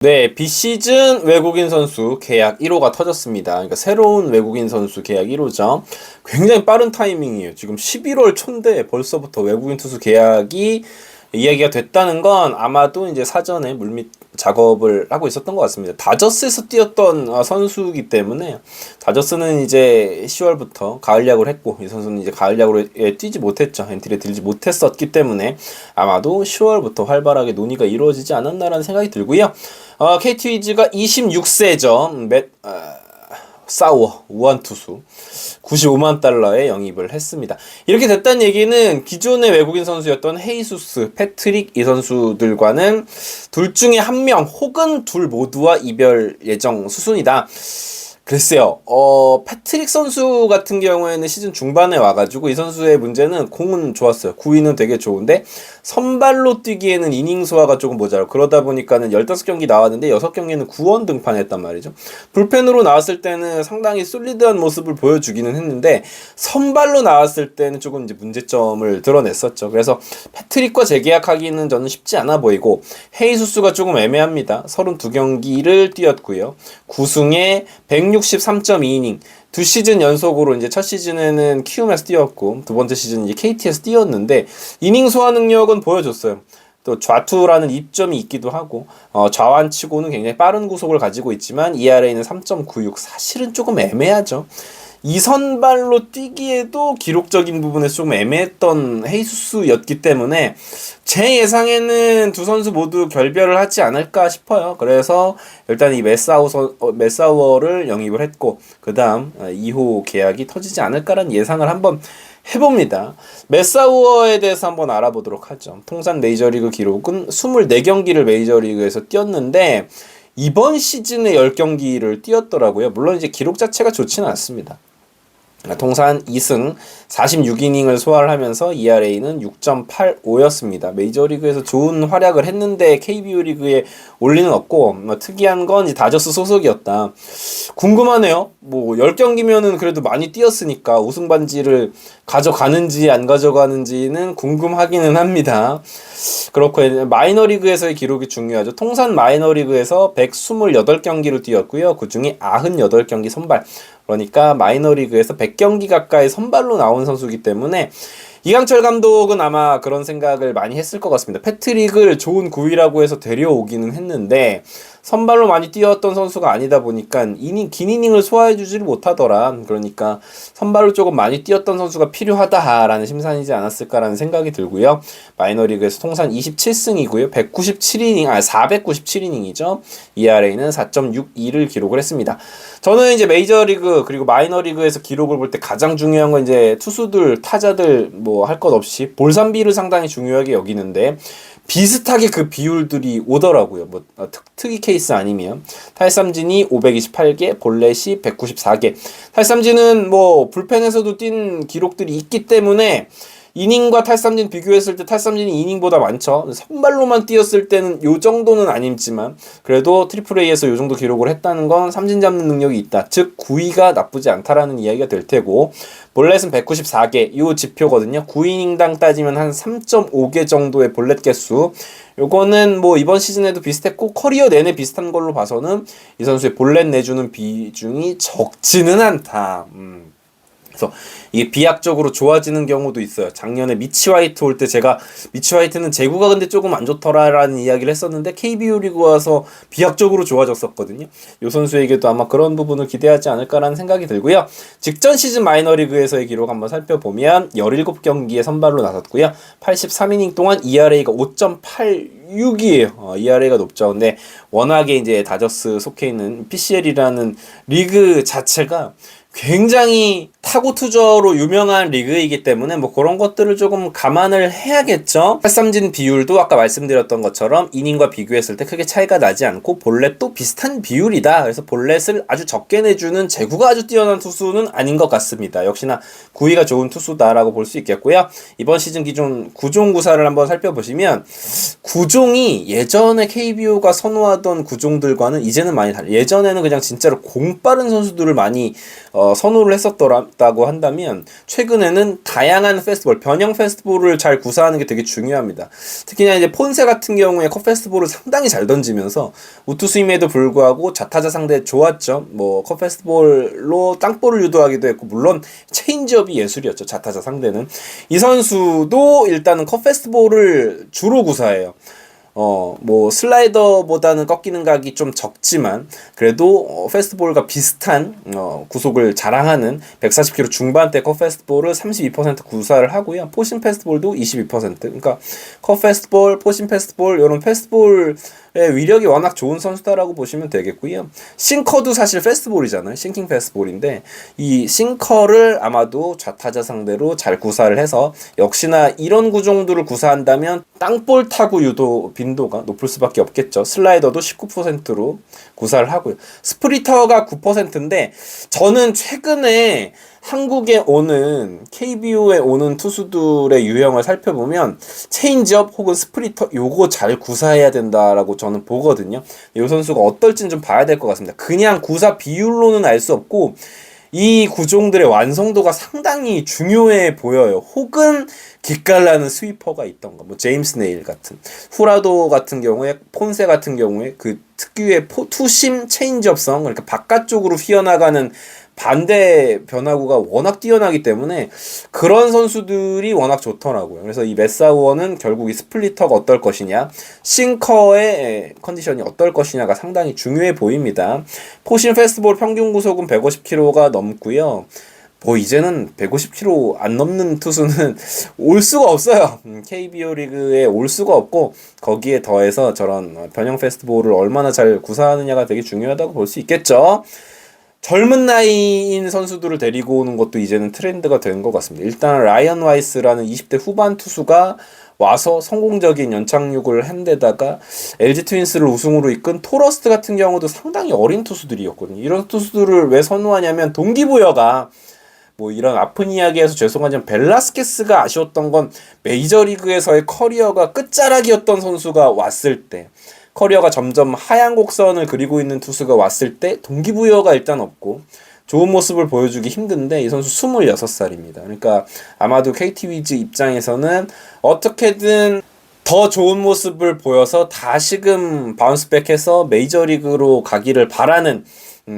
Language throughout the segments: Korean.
네, 비시즌 외국인 선수 계약 1호가 터졌습니다. 그러니까 새로운 외국인 선수 계약 1호죠. 굉장히 빠른 타이밍이에요. 지금 11월 초인데 벌써부터 외국인 투수 계약이 이야기가 됐다는 건 아마도 이제 사전에 물밑 작업을 하고 있었던 것 같습니다. 다저스에서 뛰었던 선수이기 때문에 다저스는 이제 10월부터 가을 야구를 했고 이 선수는 이제 가을 야구에 뛰지 못했죠. 엔트리에 들지 못했었기 때문에 아마도 10월부터 활발하게 논의가 이루어지지 않았나라는 생각이 들고요. KT 위즈가 26세죠. 사워 우완투수 95만 달러에 영입을 했습니다. 이렇게 됐다는 얘기는 기존의 외국인 선수였던 헤이수스, 패트릭 이 선수들과는 둘 중에 한 명 혹은 둘 모두와 이별 예정 수순이다. 글쎄요, 패트릭 선수 같은 경우에는 시즌 중반에 와가지고 이 선수의 문제는 공은 좋았어요. 구위는 되게 좋은데 선발로 뛰기에는 이닝 소화가 조금 모자라고 그러다 보니까는 15경기 나왔는데 6경기는 구원 등판했단 말이죠. 불펜으로 나왔을 때는 상당히 솔리드한 모습을 보여주기는 했는데 선발로 나왔을 때는 조금 이제 문제점을 드러냈었죠. 그래서 패트릭과 재계약하기는 저는 쉽지 않아 보이고 헤이수스가 조금 애매합니다. 32경기를 뛰었고요. 9승에 163.2이닝 두 시즌 연속으로 이제 첫 시즌에는 키움에서 뛰었고 두 번째 시즌은 이제 KT에서 뛰었는데 이닝 소화 능력은 보여줬어요. 또 좌투라는 이점이 있기도 하고 좌완치고는 굉장히 빠른 구속을 가지고 있지만 ERA는 3.96 사실은 조금 애매하죠. 이선발로 뛰기에도 기록적인 부분에서 조금 애매했던 헤이수스였기 때문에 제 예상에는 두 선수 모두 결별을 하지 않을까 싶어요. 그래서 일단 이 메사워를 영입을 했고 그 다음 2호 계약이 터지지 않을까라는 예상을 한번 해봅니다. 메사우어에 대해서 한번 알아보도록 하죠. 통산 메이저리그 기록은 24경기를 메이저리그에서 뛰었는데 이번 시즌에 10경기를 뛰었더라고요. 물론 이제 기록 자체가 좋지는 않습니다. 통산 2승 46이닝을 소화를 하면서 ERA는 6.85였습니다. 메이저리그에서 좋은 활약을 했는데 KBO 리그에 올 리는 없고 특이한 건 이제 다저스 소속이었다. 궁금하네요. 10경기면은 그래도 많이 뛰었으니까 우승 반지를 가져가는지 안 가져가는지는 궁금하기는 합니다. 그렇고 마이너리그에서의 기록이 중요하죠. 통산 마이너리그에서 128경기를 뛰었고요. 그중에 98경기 선발. 그러니까 마이너리그에서 100경기 가까이 선발로 나온 선수이기 때문에 이강철 감독은 아마 그런 생각을 많이 했을 것 같습니다. 패트릭을 좋은 구위라고 해서 데려오기는 했는데 선발로 많이 뛰었던 선수가 아니다 보니까 긴 이닝을 소화해주지를 못하더라. 그러니까 선발로 조금 많이 뛰었던 선수가 필요하다라는 심산이지 않았을까라는 생각이 들고요. 마이너리그에서 통산 27승이고요. 497이닝이죠. ERA는 4.62를 기록을 했습니다. 저는 이제 메이저리그 그리고 마이너리그에서 기록을 볼 때 가장 중요한 건 이제 투수들, 타자들 할 것 없이 볼삼비를 상당히 중요하게 여기는데 비슷하게 그 비율들이 오더라고요. 특이 케이스 아니면 탈삼진이 528개, 볼넷이 194개. 탈삼진은 불펜에서도 뛴 기록들이 있기 때문에 이닝과 탈삼진 비교했을 때 탈삼진이 이닝보다 많죠. 선발로만 뛰었을 때는 요 정도는 아니지만 그래도 트리플 A에서 요 정도 기록을 했다는 건 삼진 잡는 능력이 있다. 즉 구위가 나쁘지 않다라는 이야기가 될 테고 볼넷은 194개 요 지표거든요. 9이닝당 따지면 한 3.5개 정도의 볼넷 개수. 요거는 이번 시즌에도 비슷했고 커리어 내내 비슷한 걸로 봐서는 이 선수의 볼넷 내주는 비중이 적지는 않다. 그래서 이게 비약적으로 좋아지는 경우도 있어요. 작년에 미치 화이트 올 때 제가 미치 화이트는 제구가 근데 조금 안 좋더라라는 이야기를 했었는데 KBO 리그 와서 비약적으로 좋아졌었거든요. 이 선수에게도 아마 그런 부분을 기대하지 않을까라는 생각이 들고요. 직전 시즌 마이너리그에서의 기록 한번 살펴보면 17경기에 선발로 나섰고요. 83이닝 동안 ERA가 5.86이에요. ERA가 높죠. 근데 워낙에 이제 다저스 속해 있는 PCL이라는 리그 자체가 굉장히 타고 투저로 유명한 리그이기 때문에 그런 것들을 조금 감안을 해야겠죠. 탈삼진 비율도 아까 말씀드렸던 것처럼 이닝과 비교했을 때 크게 차이가 나지 않고 볼넷도 비슷한 비율이다. 그래서 볼넷을 아주 적게 내주는 제구가 아주 뛰어난 투수는 아닌 것 같습니다. 역시나 구위가 좋은 투수다라고 볼 수 있겠고요. 이번 시즌 기준 구종 구사를 한번 살펴보시면 구종이 예전에 KBO가 선호하던 구종들과는 이제는 많이 달라요. 예전에는 그냥 진짜로 공 빠른 선수들을 많이 선호를 싶다고 한다면 최근에는 다양한 페스티벌, 변형 페스티벌을 잘 구사하는 게 되게 중요합니다. 특히나 이제 폰세 같은 경우에 컷 페스티벌을 상당히 잘 던지면서 우투스임에도 불구하고 좌타자 상대 좋았죠. 뭐 컷 페스티벌로 땅볼을 유도하기도 했고, 물론 체인지업이 예술이었죠. 좌타자 상대는. 이 선수도 일단은 컷 페스티벌을 주로 구사해요. 뭐 슬라이더보다는 꺾이는 각이 좀 적지만 그래도 페스트볼과 비슷한 구속을 자랑하는 140km 중반대 컷 페스트볼을 32% 구사를 하고요. 포신 페스트볼도 22%. 그러니까 컷 페스트볼, 포신 페스트볼 이런 페스트볼의 위력이 워낙 좋은 선수다라고 보시면 되겠고요. 싱커도 사실 페스트볼이잖아요. 싱킹 페스트볼인데 이 싱커를 아마도 좌타자 상대로 잘 구사를 해서 역시나 이런 구종들을 구사한다면 땅볼 타구 유도 빈도가 높을 수밖에 없겠죠. 슬라이더도 19%로 구사를 하고요. 스프리터가 9%인데 저는 최근에 한국에 오는 KBO에 오는 투수들의 유형을 살펴보면 체인지업 혹은 스프리터 요거 잘 구사해야 된다라고 저는 보거든요. 이 선수가 어떨지는 좀 봐야 될 것 같습니다. 그냥 구사 비율로는 알 수 없고 이 구종들의 완성도가 상당히 중요해 보여요. 혹은 기깔나는 스위퍼가 있던가, 뭐 제임스 네일 같은, 후라도 같은 경우에, 폰세 같은 경우에 그 특유의 투심 체인지업성, 그러니까 바깥쪽으로 휘어나가는 반대 변화구가 워낙 뛰어나기 때문에 그런 선수들이 워낙 좋더라고요. 그래서 이 메사우어는 결국 이 스플리터가 어떨 것이냐, 싱커의 컨디션이 어떨 것이냐가 상당히 중요해 보입니다. 포신 페스티벌 평균 구속은 150km가 넘고요. 뭐 이제는 150km 안 넘는 투수는 올 수가 없어요. KBO 리그에 올 수가 없고, 거기에 더해서 저런 변형 페스티벌을 얼마나 잘 구사하느냐가 되게 중요하다고 볼 수 있겠죠. 젊은 나이인 선수들을 데리고 오는 것도 이제는 트렌드가 된 것 같습니다. 일단 라이언 와이스라는 20대 후반 투수가 와서 성공적인 연착륙을 한 데다가 LG 트윈스를 우승으로 이끈 토러스트 같은 경우도 상당히 어린 투수들이었거든요. 이런 투수들을 왜 선호하냐면 동기부여가, 뭐 이런 아픈 이야기에서 죄송하지만 벨라스케스가 아쉬웠던 건 메이저리그에서의 커리어가 끝자락이었던 선수가 왔을 때, 커리어가 점점 하향 곡선을 그리고 있는 투수가 왔을 때 동기부여가 일단 없고 좋은 모습을 보여주기 힘든데, 이 선수 26살입니다. 그러니까 아마도 KT 위즈 입장에서는 어떻게든 더 좋은 모습을 보여서 다시금 바운스백해서 메이저리그로 가기를 바라는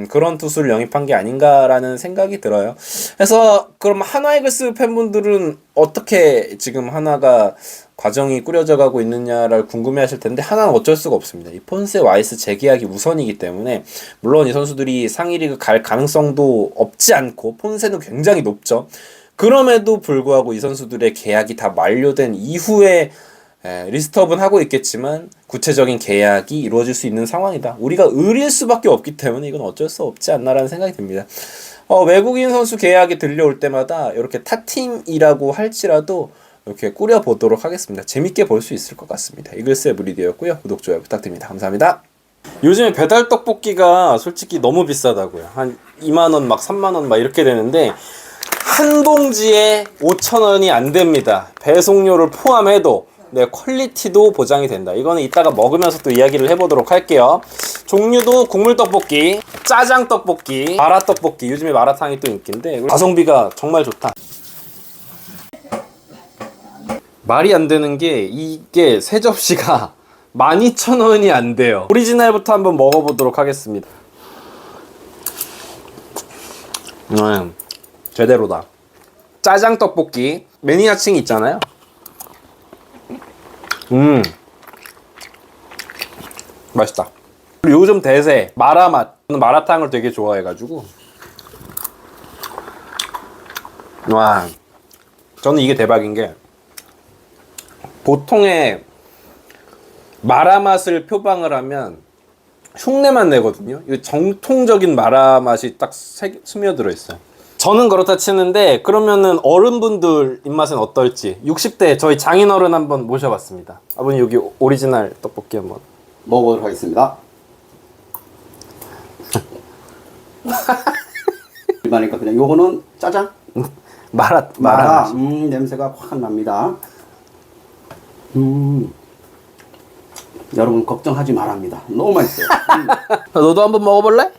그런 투수를 영입한 게 아닌가라는 생각이 들어요. 그래서 그럼 한화이글스 팬분들은 어떻게 지금 한화가 과정이 꾸려져 가고 있느냐를 궁금해하실 텐데, 하나는 어쩔 수가 없습니다. 이 폰세 와이스 재계약이 우선이기 때문에, 물론 이 선수들이 상위리그 갈 가능성도 없지 않고 폰세는 굉장히 높죠. 그럼에도 불구하고 이 선수들의 계약이 다 만료된 이후에 리스트업은 하고 있겠지만 구체적인 계약이 이루어질 수 있는 상황이다. 우리가 의릴 수밖에 없기 때문에 이건 어쩔 수 없지 않나라는 생각이 듭니다. 외국인 선수 계약이 들려올 때마다 이렇게 타팀이라고 할지라도 이렇게 꾸려보도록 하겠습니다. 재밌게 볼 수 있을 것 같습니다. 이글스의 브리디였고요. 구독, 좋아요 부탁드립니다. 감사합니다. 요즘에 배달 떡볶이가 솔직히 너무 비싸다고요. 한 2만원 막 3만원 막 이렇게 되는데 한 봉지에 5,000원이 안 됩니다. 배송료를 포함해도. 네, 퀄리티도 보장이 된다. 이거는 이따가 먹으면서 또 이야기를 해보도록 할게요. 종류도 국물 떡볶이, 짜장 떡볶이, 마라 떡볶이. 요즘에 마라탕이 또 인기인데 가성비가 정말 좋다. 말이 안 되는 게 이게 세 접시가 12,000원이 안 돼요. 오리지널부터 한번 먹어보도록 하겠습니다. 제대로다. 짜장 떡볶이 매니아층이 있잖아요. 맛있다. 그리고 요즘 대세 마라맛. 저는 마라탕을 되게 좋아해가지고, 와, 저는 이게 대박인 게, 보통의 마라맛을 표방을 하면 흉내만 내거든요. 이 정통적인 마라맛이 딱 스며들어 있어요. 저는 그렇다 치는데, 그러면은 어른분들 입맛은 어떨지 60대 저희 장인어른 한번 모셔봤습니다. 아버님, 여기 오리지널 떡볶이 한번 먹어보도록 하겠습니다. 일반이니까 그냥 요거는 짜장? 마라. 냄새가 확 납니다. 여러분 걱정하지 말랍니다. 너무 맛있어요. 너도 한번 먹어볼래?